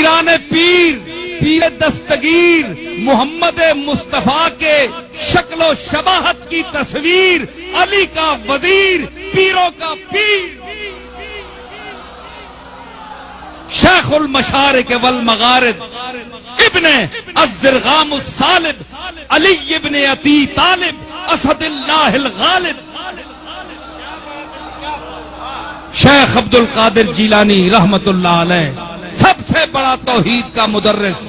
پیران پیر، پیر دستگیر محمد مصطفیٰ کے شکل و شباہت کی تصویر، علی کا وزیر، پیروں کا پیر، شیخ المشارق والمغارب، ابن الزرغام الصالب، علی ابن ابی طالب، اسد اللہ الغالب، شیخ عبد القادر جیلانی رحمت اللہ علیہ، سب سے بڑا توحید کا مدرس۔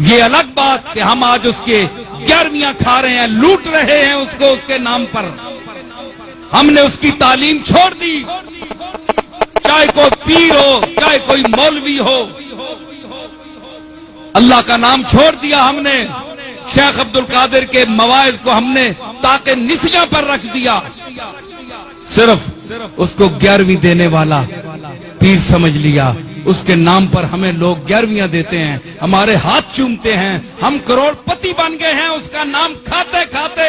یہ الگ بات کہ ہم آج اس کے 11ویں کھا رہے ہیں، لوٹ رہے ہیں اس کو، اس کے نام پر۔ ہم نے اس کی تعلیم چھوڑ دی، چاہے کوئی پیر ہو، چاہے کوئی مولوی ہو، اللہ کا نام چھوڑ دیا ہم نے۔ شیخ عبد القادر کے مواعظ کو ہم نے تاکہ نسیاں پر رکھ دیا، صرف اس کو 11ویں دینے والا پیر سمجھ لیا۔ اس کے نام پر ہمیں لوگ 11ویں دیتے ہیں، ہمارے ہاتھ چومتے ہیں، ہم کروڑ پتی بن گئے ہیں اس کا نام کھاتے کھاتے۔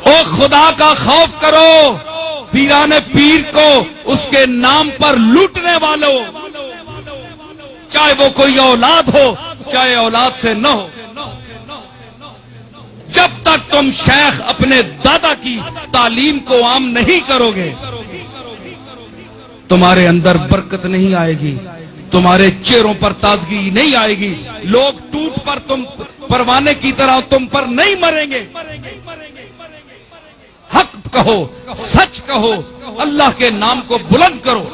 او خدا کا خوف کرو، پیران پیر کو اس کے نام پر لوٹنے والوں، چاہے وہ کوئی اولاد ہو چاہے اولاد سے نہ ہو، جب تک تم شیخ اپنے دادا کی تعلیم کو عام نہیں کرو گے، تمہارے اندر برکت نہیں آئے گی، تمہارے چہروں پر تازگی نہیں آئے گی، لوگ ٹوٹ پر تم پروانے کی طرح تم پر نہیں مریں گے۔ حق کہو، سچ کہو، اللہ کے نام کو بلند کرو،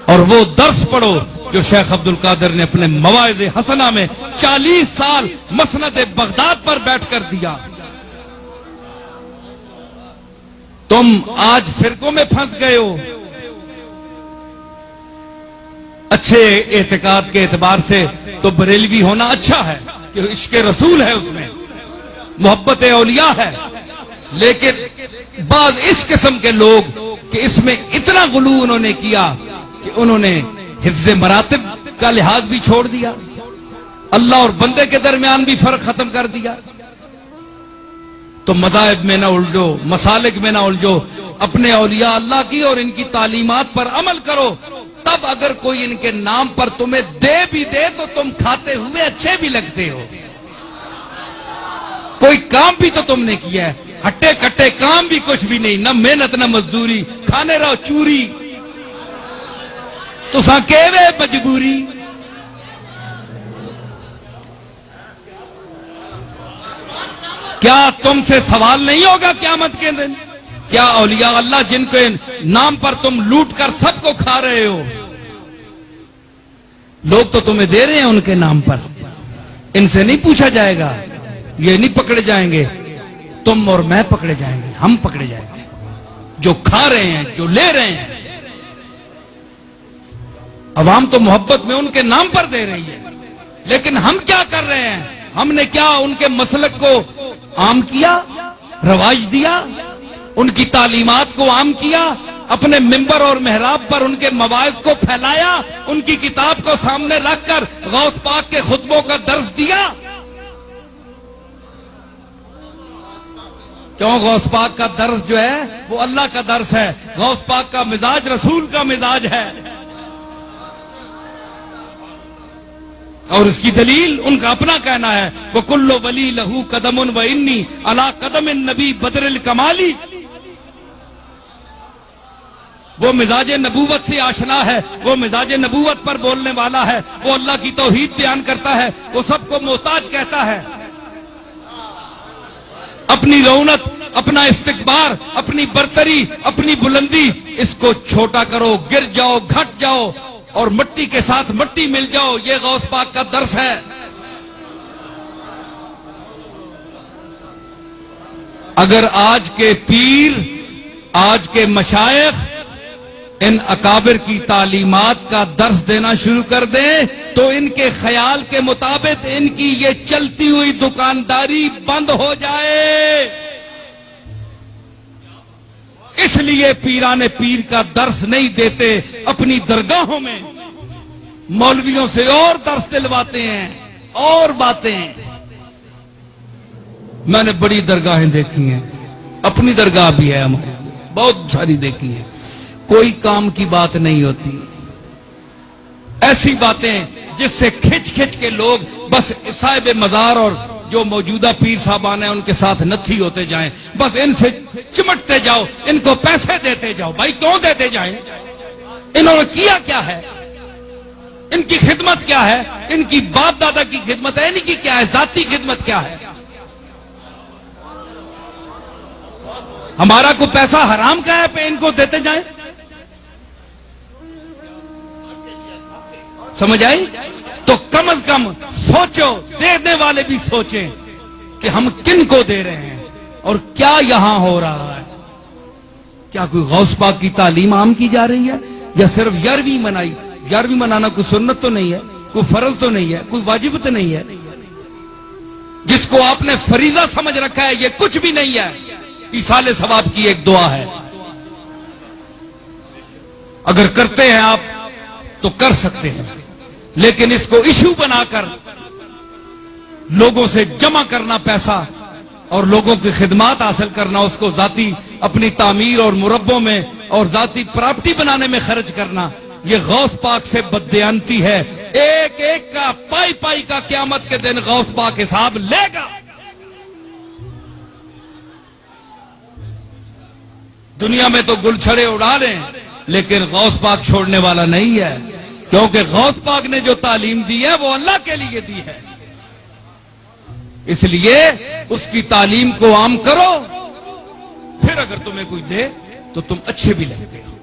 اور وہ درس پڑھو جو شیخ عبد القادر نے اپنے مواعظ حسنہ میں 40 سال مسند بغداد پر بیٹھ کر دیا۔ تم آج فرقوں میں پھنس گئے ہو۔ اچھے اعتقاد کے اعتبار سے تو بریلوی ہونا اچھا ہے کہ عشق رسول ہے، اس میں محبت اولیاء ہے، لیکن بعض اس قسم کے لوگ کہ اس میں اتنا غلو انہوں نے کیا کہ انہوں نے حفظ مراتب کا لحاظ بھی چھوڑ دیا، اللہ اور بندے کے درمیان بھی فرق ختم کر دیا۔ تو مذاہب میں نہ الجھو، مسالک میں نہ الجھو، اپنے اولیاء اللہ کی اور ان کی تعلیمات پر عمل کرو، تب اگر کوئی ان کے نام پر تمہیں دے بھی دے تو تم کھاتے ہوئے اچھے بھی لگتے ہو۔ کوئی کام بھی تو تم نے کیا ہے، ہٹے کٹے کام بھی کچھ بھی نہیں، نہ محنت نہ مزدوری، کھانے رہو چوری، تو ساں کہوے مجبوری۔ کیا تم سے سوال نہیں ہوگا قیامت کے دن؟ کیا اولیاء اللہ جن کے نام پر تم لوٹ کر سب کو کھا رہے ہو، لوگ تو تمہیں دے رہے ہیں ان کے نام پر، ان سے نہیں پوچھا جائے گا، یہ نہیں پکڑے جائیں گے، تم اور میں پکڑے جائیں گے، ہم پکڑے جائیں گے، جو کھا رہے ہیں، جو لے رہے ہیں۔ عوام تو محبت میں ان کے نام پر دے رہی ہے، لیکن ہم کیا کر رہے ہیں؟ ہم نے کیا ان کے مسلک کو عام کیا، رواج دیا، ان کی تعلیمات کو عام کیا، اپنے منبر اور محراب پر ان کے مواعظ کو پھیلایا، ان کی کتاب کو سامنے رکھ کر غوث پاک کے خطبوں کا درس دیا؟ کیوں؟ غوث پاک کا درس جو ہے وہ اللہ کا درس ہے، غوث پاک کا مزاج رسول کا مزاج ہے، اور اس کی دلیل ان کا اپنا کہنا ہے، وَكُلُّ وَلِي لَهُ قَدَمٌ وَإِنِّي عَلَىٰ قَدَمِ النَّبِي بَدْرِ الْكَمَالِ۔ وہ مزاج نبوت سے آشنا ہے، وہ مزاج نبوت پر بولنے والا ہے، وہ اللہ کی توحید بیان کرتا ہے، وہ سب کو محتاج کہتا ہے۔ اپنی رونق، اپنا استکبار، اپنی برتری، اپنی بلندی، اس کو چھوٹا کرو، گر جاؤ، گھٹ جاؤ اور مٹی کے ساتھ مٹی مل جاؤ، یہ غوث پاک کا درس ہے۔ اگر آج کے پیر، آج کے مشائخ ان اکابر کی تعلیمات کا درس دینا شروع کر دیں تو ان کے خیال کے مطابق ان کی یہ چلتی ہوئی دکانداری بند ہو جائے۔ اس لیے پیران پیر کا درس نہیں دیتے، اپنی درگاہوں میں مولویوں سے اور درس دلواتے ہیں اور باتیں۔ میں نے بڑی درگاہیں دیکھی ہیں، اپنی درگاہ بھی ہے ہماری، بہت ساری دیکھی ہے، کوئی کام کی بات نہیں ہوتی، ایسی باتیں جس سے کھچ کھچ کے لوگ بس صاحب مزار اور جو موجودہ پیر صاحبان ہیں ان کے ساتھ نتھی ہوتے جائیں، بس ان سے چمٹتے جاؤ، ان کو پیسے دیتے جاؤ۔ بھائی کیوں دیتے جائیں؟ انہوں نے کیا کیا ہے؟ ان کی خدمت کیا ہے؟ ان کی باپ دادا کی خدمت ہے، ان کی کیا ہے؟ ذاتی خدمت کیا ہے؟ ہمارا کوئی پیسہ حرام کا ہے پہ ان کو دیتے جائیں؟ سمجھ آئی؟ تو کم از کم سوچو، دینے والے بھی سوچیں کہ ہم کن کو دے رہے ہیں اور کیا یہاں ہو رہا ہے۔ کیا کوئی غوث پاک کی تعلیم عام کی جا رہی ہے یا صرف 11ویں منائی؟ 11ویں منانا کوئی سنت تو نہیں ہے، کوئی فرض تو نہیں ہے، کوئی واجب تو نہیں ہے۔ جس کو آپ نے فریضہ سمجھ رکھا ہے یہ کچھ بھی نہیں ہے، ایصال ثواب کی ایک دعا ہے۔ اگر کرتے ہیں آپ تو کر سکتے ہیں، لیکن اس کو ایشو بنا کر لوگوں سے جمع کرنا پیسہ اور لوگوں کی خدمات حاصل کرنا، اس کو ذاتی اپنی تعمیر اور مربوں میں اور ذاتی پراپرٹی بنانے میں خرچ کرنا، یہ غوث پاک سے بددیانتی ہے۔ ایک ایک کا پائی پائی کا قیامت کے دن غوث پاک حساب لے گا۔ دنیا میں تو گل چھڑے اڑا لیں لیکن غوث پاک چھوڑنے والا نہیں ہے، کیونکہ غوث پاک نے جو تعلیم دی ہے وہ اللہ کے لیے دی ہے، اس لیے اس کی تعلیم کو عام کرو، پھر اگر تمہیں کوئی دے تو تم اچھے بھی لگتے ہو۔